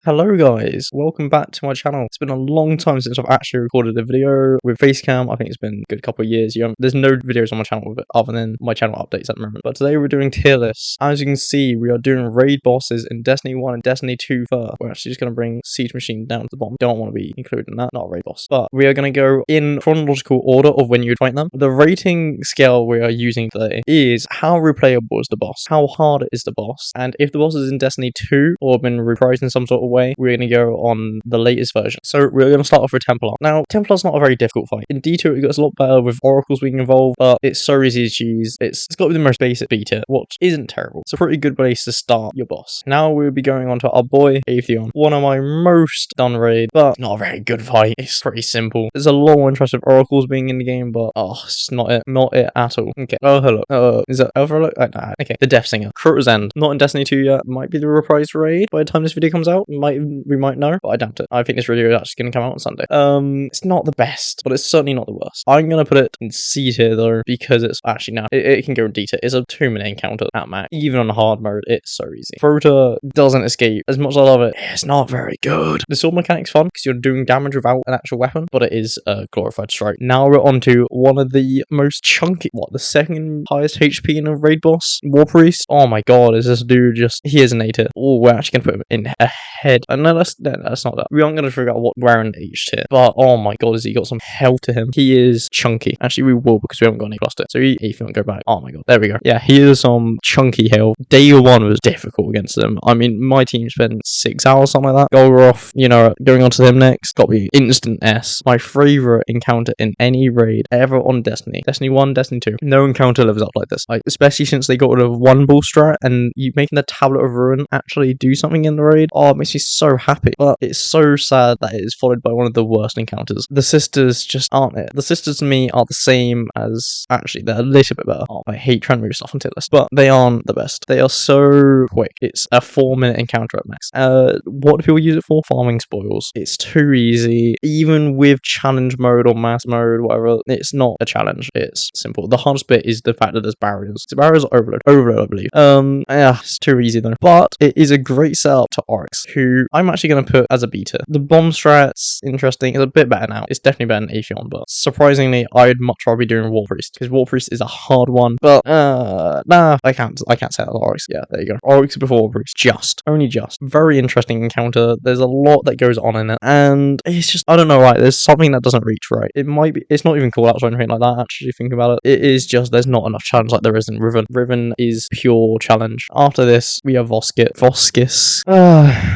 Hello guys, welcome back to my channel. It's been a long time since I've actually recorded a video with Facecam. I think it's been a good couple of years. There's no videos on my channel other than my channel updates at the moment. But today we're doing tier lists. As you can see, we are doing raid bosses in Destiny 1 and Destiny 2 first. We're actually just going to bring Siege Machine down to the bottom. Don't want to be included in that, not a raid boss. But we are going to go in chronological order of when you fight them. The rating scale we are using today is how replayable is the boss, how hard is the boss, and if the boss is in Destiny 2 or been reprised in some sort of way, we're going to go on the latest version. So we're going to start off with Templar. Now, Templar's not a very difficult fight. In D2 it gets a lot better with oracles being involved, but it's so easy to choose. It's got to be the most basic beater, which isn't terrible. It's a pretty good place to start your boss. Now we'll be going on to our boy Atheon, one of my most done raid, but not a very good fight. It's pretty simple. There's a lot more interest of oracles being in the game, but it's just not it at all. Okay. Oh, hello. Is that Overlook? Nah. Okay. The Death Singer. Crota's End. Not in Destiny 2 yet. Might be the reprised raid by the time this video comes out. We might know, but I doubt it. I think this video is actually going to come out on Sunday. It's not the best, but it's certainly not the worst. I'm going to put it in C tier though, because it's actually now, it can go in D tier. It's a 2-minute encounter at max. Even on hard mode, it's so easy. Crota doesn't escape. As much as I love it, it's not very good. The sword mechanic's fun, because you're doing damage without an actual weapon, but it is a glorified strike. Now we're on to one of the most chunky, the second highest HP in a raid boss? War Priest? Oh my god, is this dude just, he is an A tier. Oh, we're actually going to put him in ahead. No, that's not that. We aren't going to figure out what we're in H tier, but oh my god, has he got some health to him? He is chunky. Actually, we will, because we haven't got any plus it. So if you want to go back, oh my god, there we go. Yeah, he is some chunky health. Day 1 was difficult against him. I mean, my team spent 6 hours, something like that. Golgoroth, going on to him next, got to be instant S. My favorite encounter in any raid ever on Destiny. Destiny 1, Destiny 2. No encounter lives up like this. Especially since they got rid of one bull strat and you making the Tablet of Ruin actually do something in the raid. Oh, it makes me so happy. But it's so sad that it is followed by one of the worst encounters. The sisters just aren't it. The sisters to me are the same as, actually, they're a little bit better. Oh, I hate trying to move stuff on tier list, but they aren't the best. They are so quick. It's a 4-minute encounter at max. What do people use it for? Farming spoils. It's too easy. Even with challenge mode or mass mode, whatever, it's not a challenge. It's simple. The hardest bit is the fact that there's barriers. The barriers are overload, I believe. Yeah, it's too easy though. But it is a great setup to Oryx, who I'm actually going to put as a beta. The bomb strat's interesting. It's a bit better now. It's definitely better than Atheon, but surprisingly, I'd much rather be doing War Priest, because War Priest is a hard one. But nah, I can't say that on Oryx. Yeah, there you go. Oryx before War Priest. Only just. Very interesting encounter. There's a lot that goes on in it, and it's just, I don't know, right? There's something that doesn't reach right. It might be, it's not even call outs or anything like that, actually, think about it. It is just, there's not enough challenge like there is in Riven. Riven is pure challenge. After this, we have Voskis.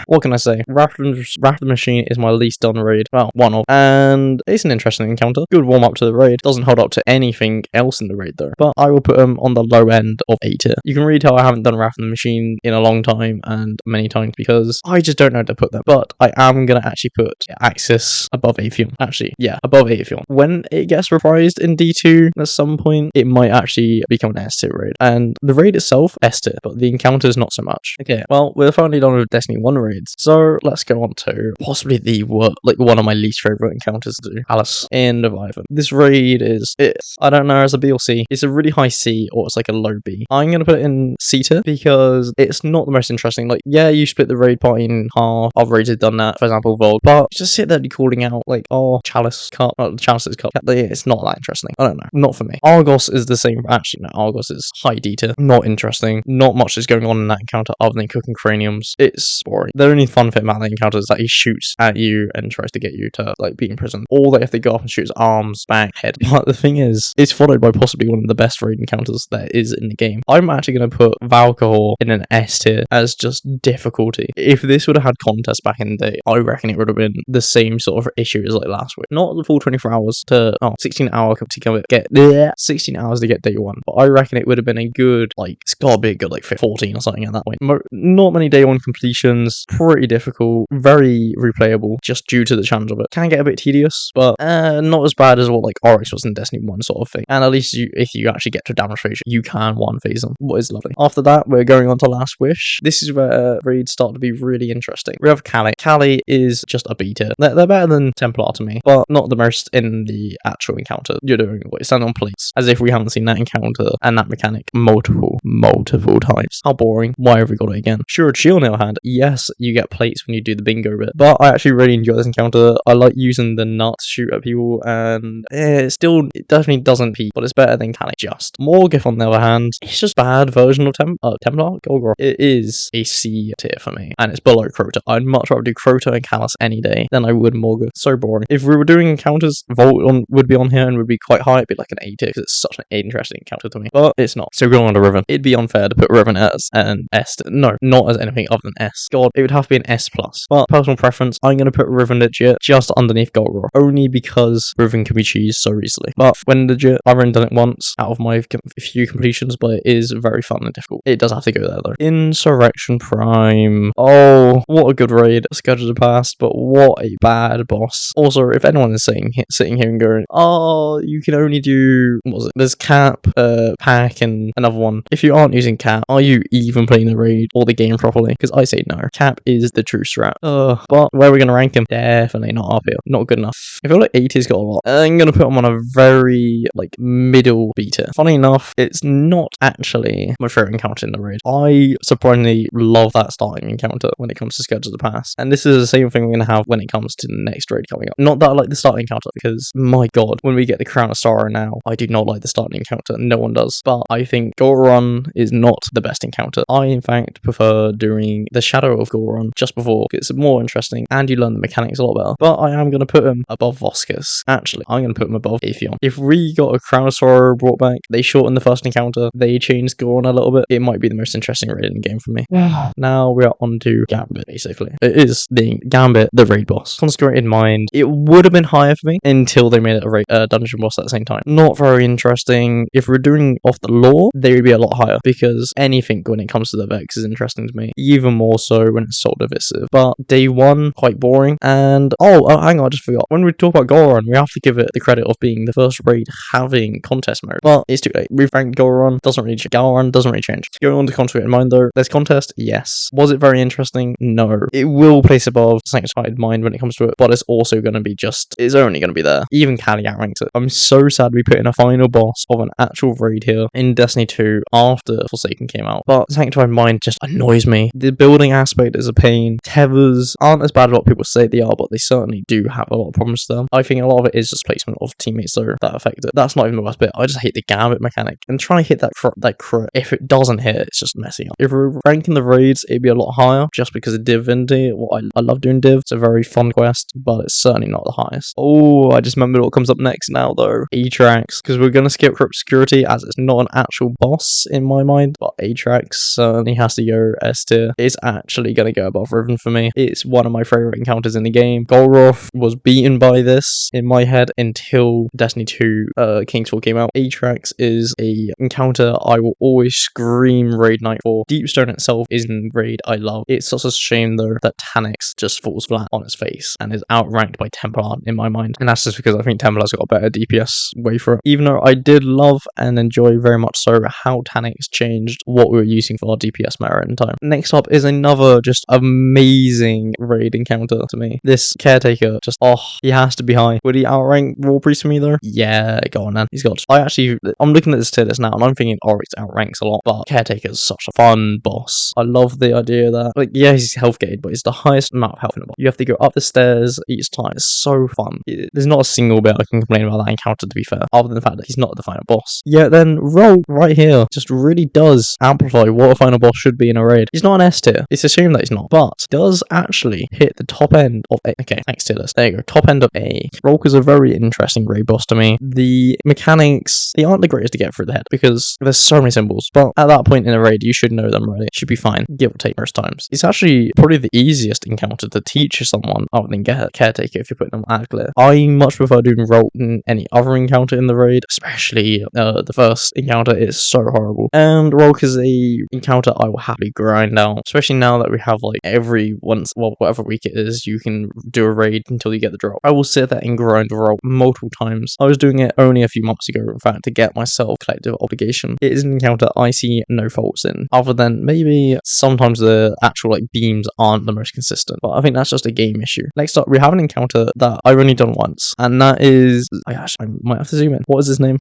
What can I say? Wrath of the Machine is my least done raid. Well, one of. And it's an interesting encounter. Good warm up to the raid. Doesn't hold up to anything else in the raid though. But I will put them on the low end of A tier. You can really tell I haven't done Wrath of the Machine in a long time and many times because I just don't know where to put them. But I am going to actually put Axis above Atheon. Actually, yeah, above Atheon. When it gets reprised in D2 at some point, it might actually become an S tier raid. And the raid itself, S tier, but the encounters not so much. Okay, well, we're finally done with Destiny 1 raids. So let's go on to possibly one of my least favorite encounters to do. Alice in Leviathan. This raid is, I don't know, as a B or C. It's a really high C or it's like a low B. I'm going to put it in C tier because it's not the most interesting. Like, yeah, you split the raid party in half. Other raids have done that, for example, Vogue. But just sit there calling out like, oh, Chalice cut. Oh, Chalice's cut. It's not that interesting. I don't know. Not for me. Argos is the same. Actually, no, Argos is high D tier. Not interesting. Not much is going on in that encounter other than cooking craniums. It's boring. The only fun thing about the encounter is that he shoots at you and tries to get you to be in prison. Or they have to go off and shoot his arms, back, head. But the thing is, it's followed by possibly one of the best raid encounters there is in the game. I'm actually going to put Valcohol in an S tier as just difficulty. If this would have had contests back in the day, I reckon it would have been the same sort of issue as like last week. Not the full 24 hours to 16 hour to get 16 hours to get day 1. But I reckon it would have been a good, it's gotta be a good 14 or something at that point. Not many day 1 completions, pretty difficult, very replayable just due to the challenge of it. Can get a bit tedious, but not as bad as what Oryx was in Destiny 1 sort of thing. And at least if you actually get to damage ratio, you can one phase them, what is lovely. After that, we're going on to Last Wish. This is where raids start to be really interesting. We have Kali. Kali is just a beater. They're better than Templar to me, but not the most in the actual encounter. You're doing what you stand on plates, as if we haven't seen that encounter and that mechanic multiple times. How boring. Why have we got it again? Sure, Shield Nail Hand. Yes, you you get plates when you do the bingo bit. But I actually really enjoy this encounter. I like using the nut to shoot at people, and it definitely doesn't peak, but it's better than Canic just. Morgith, on the other hand, it's just bad version of Templar Golgoroth. It is a C tier for me, and it's below Crota. I'd much rather do Crota and Callus any day than I would Morgith. So boring. If we were doing encounters, Volt would be on here and would be quite high. It'd be like an A tier because it's such an interesting encounter to me, but it's not. So going on to Riven, it'd be unfair to put Riven as an S. No, not as anything other than S. God, it would have to be an S+. But personal preference, I'm going to put Riven legit just underneath Golgoroth, only because Riven can be cheesed so easily. But when legit, I've only done it once out of my few completions, but it is very fun and difficult. It does have to go there though. Insurrection Prime. Oh, what a good raid. Scourge of the Past, but what a bad boss. Also, if anyone is sitting here and going, oh, you can only do, what was it? There's Cap, Pack, and another one. If you aren't using Cap, are you even playing the raid or the game properly? Because I say no. Cap is the true strat. But where are we going to rank him? Definitely not up here. Not good enough. I feel like 80's got a lot. I'm going to put him on a very, middle B tier. Funny enough, it's not actually my favorite encounter in the raid. I surprisingly love that starting encounter when it comes to Scourge of the Past. And this is the same thing we're going to have when it comes to the next raid coming up. Not that I like the starting encounter, because, my god, when we get the Crown of Sorrow now, I do not like the starting encounter. No one does. But I think Goron is not the best encounter. I, in fact, prefer doing the Shadow of Goron just before. It's more interesting, and you learn the mechanics a lot better. But I am going to put him above Voskus. Actually, I'm going to put him above Atheon. If we got a Crown of Sorrow brought back, they shortened the first encounter, they changed Goron a little bit, it might be the most interesting raid in the game for me. Now we are on to Gambit, basically. It is the Gambit, the raid boss. Consecrated Mind, it would have been higher for me until they made it a dungeon boss at the same time. Not very interesting. If we're doing off the lore, they would be a lot higher, because anything when it comes to the Vex is interesting to me, even more so when it's so divisive. But day one, quite boring. And hang on, I just forgot. When we talk about Goron, we have to give it the credit of being the first raid having contest mode. Well, it's too late. We've ranked Goron, doesn't really change. Going on to Consecrated Mind though, there's contest, yes. Was it very interesting? No. It will place above Sanctified Mind when it comes to it, but it's also going to be it's only going to be there. Even Callie outranks it. I'm so sad we put in a final boss of an actual raid here in Destiny 2 after Forsaken came out. But Sanctified Mind just annoys me. The building aspect is a pain. Tethers aren't as bad as what people say they are, but they certainly do have a lot of problems to them. I think a lot of it is just placement of teammates though that affect it. That's not even the worst bit. I just hate the Gambit mechanic. And trying to hit that crit, if it doesn't hit, it's just messy up. If we're ranking the raids, it'd be a lot higher just because of Divinity. I love doing Div. It's a very fun quest, but it's certainly not the highest. Oh, I just remembered what comes up next now though. Atrax, because we're going to skip Crypt Security as it's not an actual boss in my mind, but Atrax certainly has to go S tier. It's actually going to go above Riven for me. It's one of my favorite encounters in the game. Golgoroth was beaten by this in my head until Destiny 2 Kingsfall came out. Atrax is a encounter I will always scream Raid Night for. Deepstone itself isn't raid I love. It's such a shame though that Taniks just falls flat on its face and is outranked by Templar in my mind. And that's just because I think Templar's got a better DPS way for it. Even though I did love and enjoy very much so how Taniks changed what we were using for our DPS meta in time. Next up is another just amazing raid encounter to me. This Caretaker, he has to be high. Would he outrank War Priest for me though? Yeah, go on then. I'm looking at this tier list now and I'm thinking Oryx outranks a lot, but Caretaker's such a fun boss. I love the idea that, he's health gated, but it's the highest amount of health in a boss. You have to go up the stairs each time. It's so fun. There's not a single bit I can complain about that encounter, to be fair, other than the fact that he's not the final boss. Yeah, then Rogue right here just really does amplify what a final boss should be in a raid. He's not an S tier. It's a shame that he's not, but does actually hit the top end of A. Okay, next tier list. There you go. Top end of A. Rogue is a very interesting raid boss to me. The mechanics, they aren't the greatest to get through the head because there's so many symbols, but at that point in a raid, you should know them really. It should be fine, give or take most times. It's actually probably the easiest encounter to teach someone other than Caretaker if you're putting them at clear. I much prefer doing Rogue than any other encounter in the raid, especially the first encounter is so horrible. And Rogue is a encounter I will happily grind out, especially now that we have whatever week it is, you can do a raid until you get the drop. I will sit there and grind Rogue multiple times. I was doing it only a few months ago, in fact, to get myself Collective Obligation. It is an encounter I see no faults in, other than maybe sometimes the actual beams aren't the most consistent, but I think that's just a game issue. Next up, we have an encounter that I've only done once, and that is, I might have to zoom in. What is his name?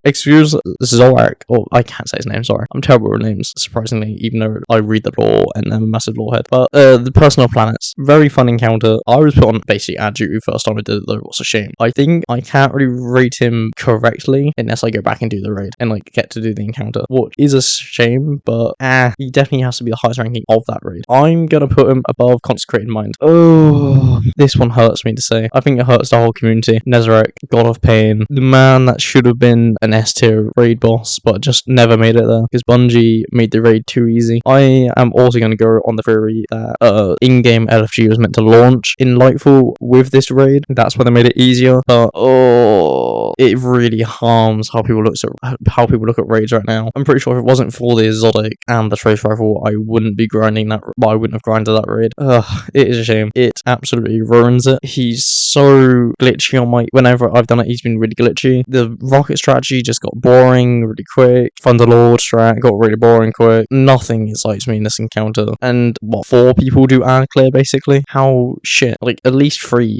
Excuse Zorak, I can't say his name, sorry. I'm terrible with names, surprisingly, even though I read the lore and I'm a massive Lawhead. But the personal planets, very fun encounter. I was put on basically ad duty first time I did it though. What's a shame. I think I can't really rate him correctly unless I go back and do the raid and like get to do the encounter, which is a shame. But he definitely has to be the highest ranking of that raid. I'm gonna put him above Consecrated Mind. Oh, this one hurts me to say. I think it hurts the whole community. Nezarec, God of Pain, the man that should have been an S tier raid boss, but just never made it there because Bungie made the raid too easy. I am also going to go on the theory that in-game LFG was meant to launch in Lightfall with this raid. That's why they made it easier. But it really harms how people look at raids right now. I'm pretty sure if it wasn't for the exotic and the trace rifle, I wouldn't be grinding that. I wouldn't have grinded that raid. It is a shame. It absolutely ruins it. He's so glitchy on my. Whenever I've done it, he's been really glitchy. The rocket strategy just got boring really quick. Thunderlord strat got really boring quick. Nothing excites me in this encounter. And what, 4 people do ad clear basically? How shit? Like at least 3.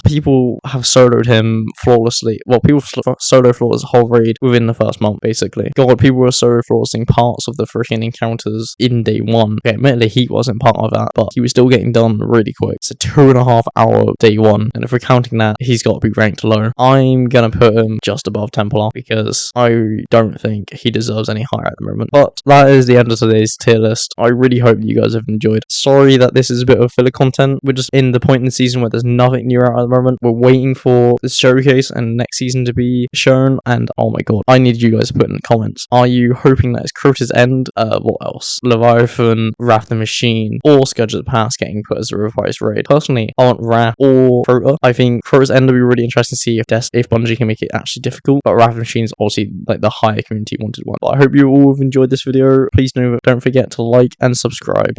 People have soloed him flawlessly. Well, people solo flawless whole raid within the first month basically. God, people were solo flawlessing parts of the freaking encounters in day 1. Okay, admittedly he wasn't part of that, but he was still getting done really quick. It's a 2.5 hour day 1, and if we're counting that, he's got to be ranked low. I'm gonna put him just above Templar because I don't think he deserves any higher at the moment. But that is the end of today's tier list. I really hope you guys have enjoyed. Sorry that this is a bit of filler content. We're just in the point in the season where there's nothing new out at the moment. We're waiting for the showcase and next season to be shown, and oh my god, I need you guys to put in the comments. Are you hoping that it's Crota's End? What else? Leviathan, Wrath the Machine, or Scourge of the Past getting put as a revised raid? Personally, I want Wrath or Crota. I think Crota's End will be really interesting to see if Bungie can make it actually difficult, but Wrath the Machine is obviously like the higher community wanted one. But I hope you all have enjoyed this video. Please don't forget to like and subscribe.